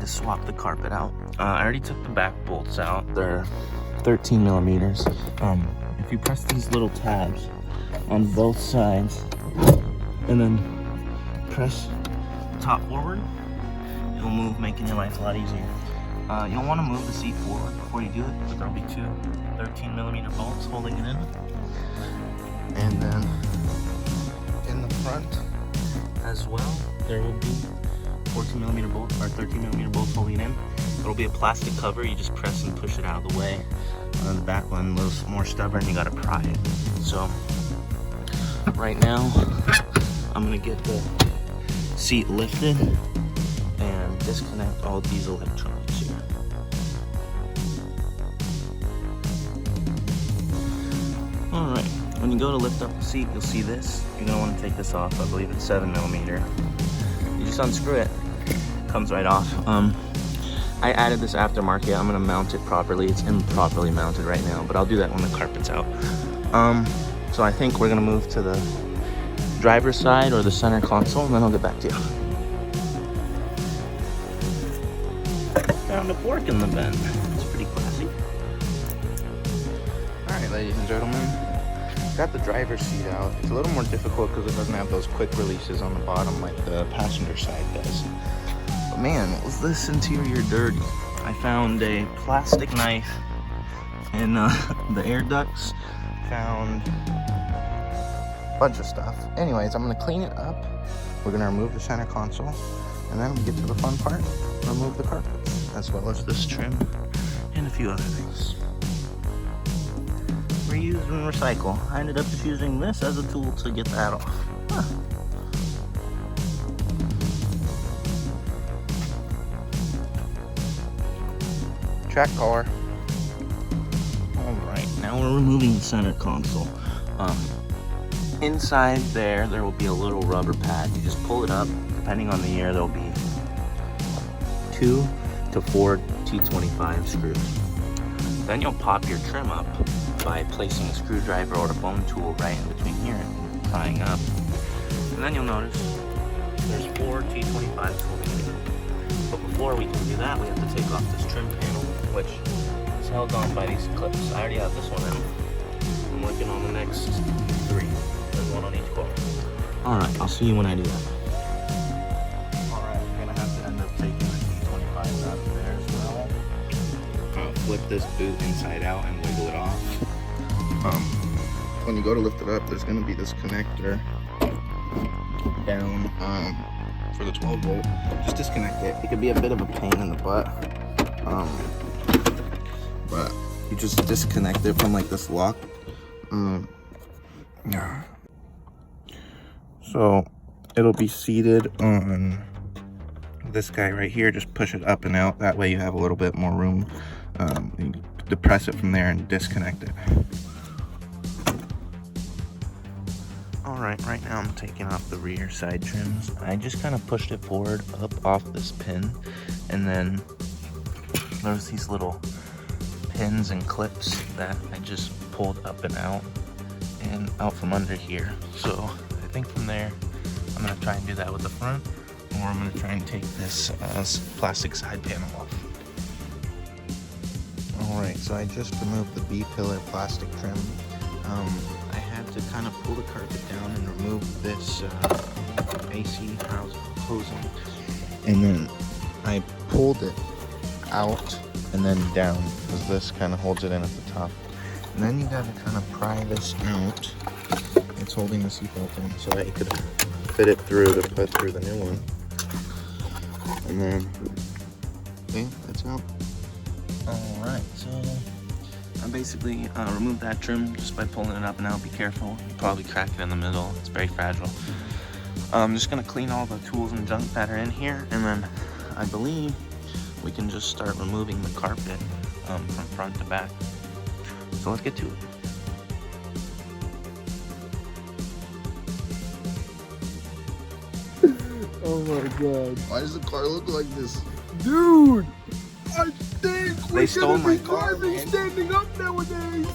to swap the carpet out. I already took the back bolts out. They're 13 millimeters. If you press these little tabs on both sides and then press top forward, it'll move, making your life a lot easier. You don't want to move the seat forward before you do it, but there'll be two 13 millimeter bolts holding it in. And then in the front as well, there will be 14 millimeter bolts or 13 millimeter bolts holding it in. There'll be a plastic cover. You just press and push it out of the way. The back one a little more stubborn. You gotta pry it. So right now, I'm gonna get the seat lifted and disconnect all these electronics here. All right. When you go to lift up the seat, you'll see this. You're gonna want to take this off. I believe it's 7 millimeter. You just unscrew it. Comes right off. I added this aftermarket. I'm gonna mount it properly. It's improperly mounted right now, but I'll do that when the carpet's out. So I think we're gonna move to the driver's side or the center console, and then I'll get back to you. Found a fork in the bin. It's pretty classy. All right, ladies and gentlemen, got the driver's seat out. It's a little more difficult because it doesn't have those quick releases on the bottom like the passenger side does. But man, was this interior dirty. I found a plastic knife in the air ducts. Found a bunch of stuff. Anyways, I'm gonna clean it up. We're gonna remove the center console, and then we get to the fun part, remove the carpets, as well as this trim and a few other things. Reuse and recycle. I ended up just using this as a tool to get that off. Huh. Track car. All right, now we're removing the center console. Inside there will be a little rubber pad. You just pull it up. Depending on the year, there'll be 2 to 4 T25 screws. Then you'll pop your trim up by placing a screwdriver or a bone tool right in between here and prying up. And then you'll notice there's 4 T25s holding it. But before we can do that, we have to take off this trim panel, which is held on by these clips. I already have this one out. I'm working on the next 3. There's one on each car. All right, I'll see you when I do that. All right, we're gonna have to end up taking the T25s out of there as well. Flip this boot inside out and wiggle it off. When you go to lift it up, there's gonna be this connector down for the 12 volt. Just disconnect it. It could be a bit of a pain in the butt, but you just disconnect it from like this lock. So it'll be seated on this guy right here. Just push it up and out. That way you have a little bit more room. You depress it from there and disconnect it. Alright, right now I'm taking off the rear side trims. I just kind of pushed it forward up off this pin, and then there's these little pins and clips that I just pulled up and out from under here. So I think from there I'm going to try and do that with the front, or I'm going to try and take this plastic side panel off. Alright, so I just removed the B-pillar plastic trim. I had to kind of pull the carpet down and remove this AC housing. And then I pulled it out and then down, because this kind of holds it in at the top. And then you gotta kind of pry this out. It's holding the seatbelt in so that you could fit it through to put through the new one. And then, okay, that's out. Alright, so I basically removed that trim just by pulling it up and out. Be careful, you probably crack it in the middle, it's very fragile. I'm just gonna clean all the tools and junk that are in here, and then I believe we can just start removing the carpet from front to back. So let's get to it. Oh my god. Why does the car look like this? Dude! I think They stole my car, driving man. standing up nowadays!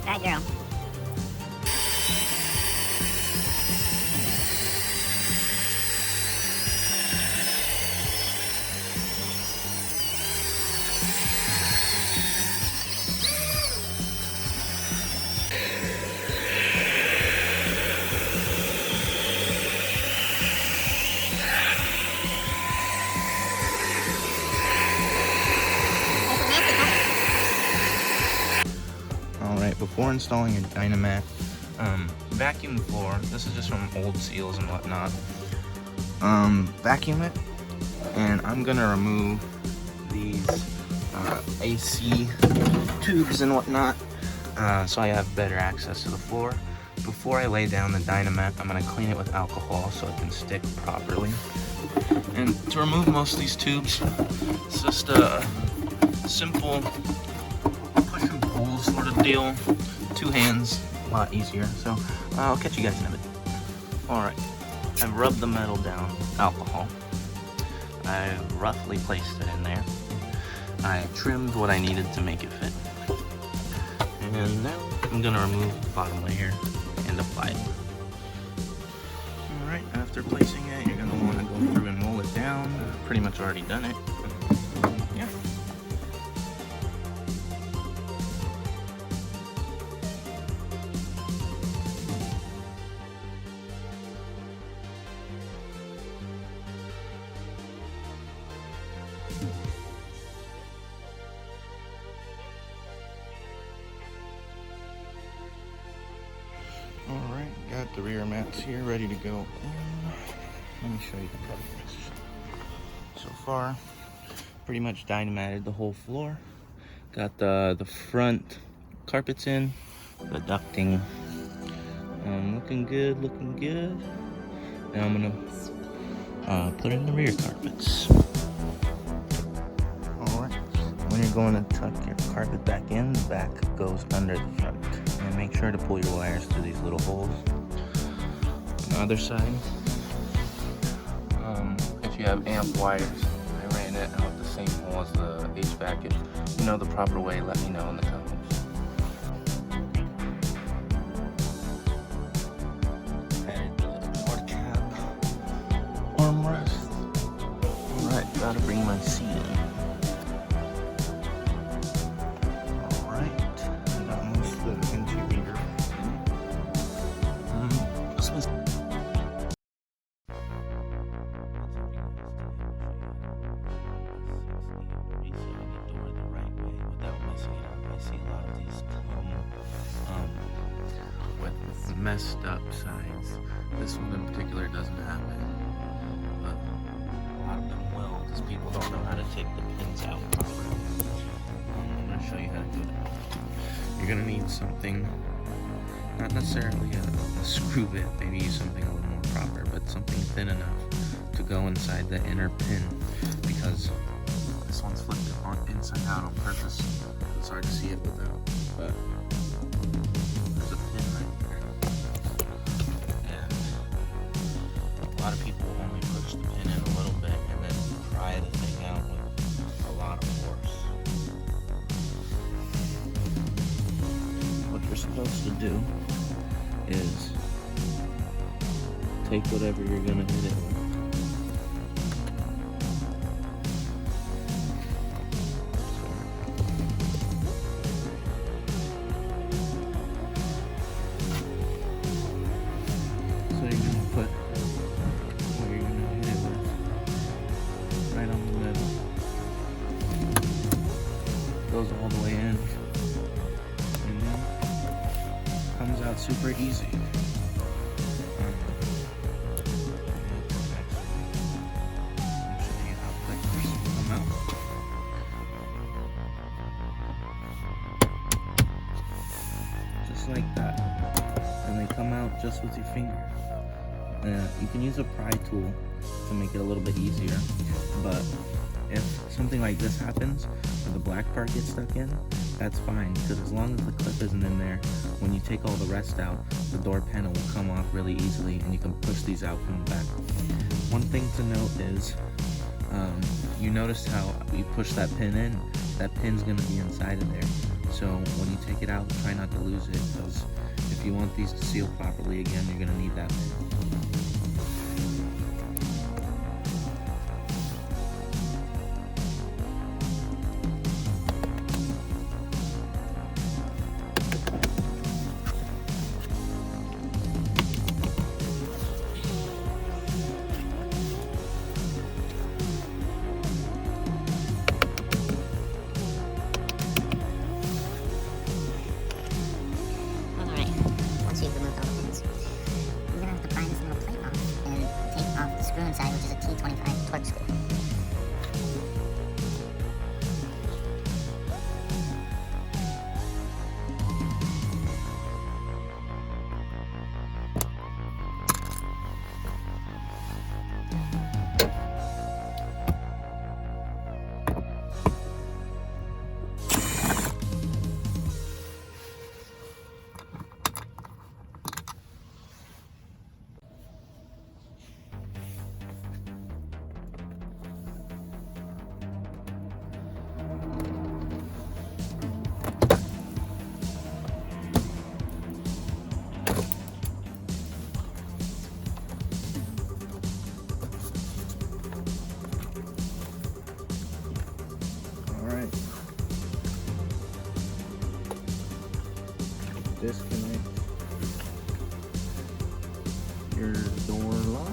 Alright, girl. before installing your Dynamat, vacuum the floor. This is just from old seals and whatnot. Vacuum it, and I'm gonna remove these AC tubes and whatnot, so I have better access to the floor. Before I lay down the Dynamat, I'm gonna clean it with alcohol so it can stick properly. And to remove most of these tubes, it's just a simple push and pull sort of deal. 2 hands, a lot easier. So I'll catch you guys in a bit. Alright, I've rubbed the metal down with alcohol. I roughly placed it in there. I trimmed what I needed to make it fit. And now I'm gonna remove the bottom layer and apply it. Alright, after placing it, you're gonna wanna go through and roll it down. I've pretty much already done it. Yeah. Alright, got the rear mats here ready to go. Let me show you the progress. So far, pretty much Dynamated the whole floor. Got the front carpets in, the ducting. Looking good, looking good. Now I'm gonna put in the rear carpets. Alright, when you're going to tuck your carpet back in, the back goes under the front. And make sure to pull your wires through these little holes. On the other side, if you have amp wires, I ran it out the same hole as the HVAC. If you know the proper way, let me know in the comments. Added the Nordkap armrest. Alright, gotta bring my seat in. Messed up sides. This one in particular doesn't have it, but a lot of them will because people don't know how to take the pins out properly. I'm going to show you how to do that. You're going to need something, not necessarily a screw bit, maybe something a little more proper, but something thin enough to go inside the inner pin, because this one's flipped on inside out on purpose. It's hard to see it without, but there's a pin right there. A lot of people only push the pin in a little bit and then pry the thing out with a lot of force. What you're supposed to do is take whatever you're gonna hit it with. So you're gonna put what you're gonna hit it with right on the middle. Goes all the way in. And then comes out super easy. I'll show you how quick this will come out. Just like that. And they come out just with your finger. You can use a pry tool to make it a little bit easier, but if something like this happens, where the black part gets stuck in, that's fine, because as long as the clip isn't in there, when you take all the rest out, the door panel will come off really easily and you can push these out from the back. One thing to note is, you noticed how you push that pin in, that pin's going to be inside of there. So when you take it out, try not to lose it, because if you want these to seal properly again, you're going to need that pin. disconnect your door lock.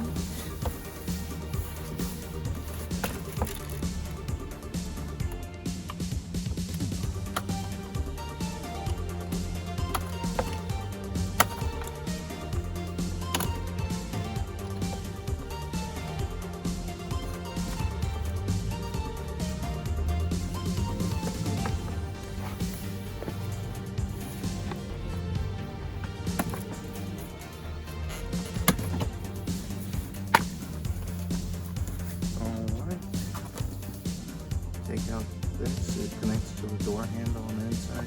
Take out this, it connects to the door handle on the inside,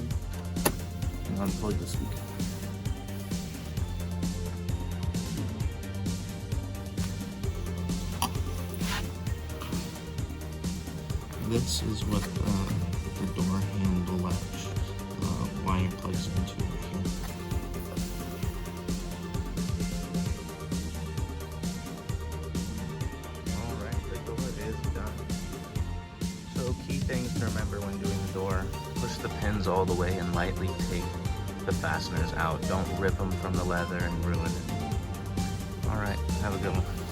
and unplug the speaker. This is what the door handle latch wire plugs into right here. Alright, the door is done. So key things to remember when doing the door: push the pins all the way and lightly take the fasteners out. Don't rip them from the leather and ruin it. Alright, have a good one.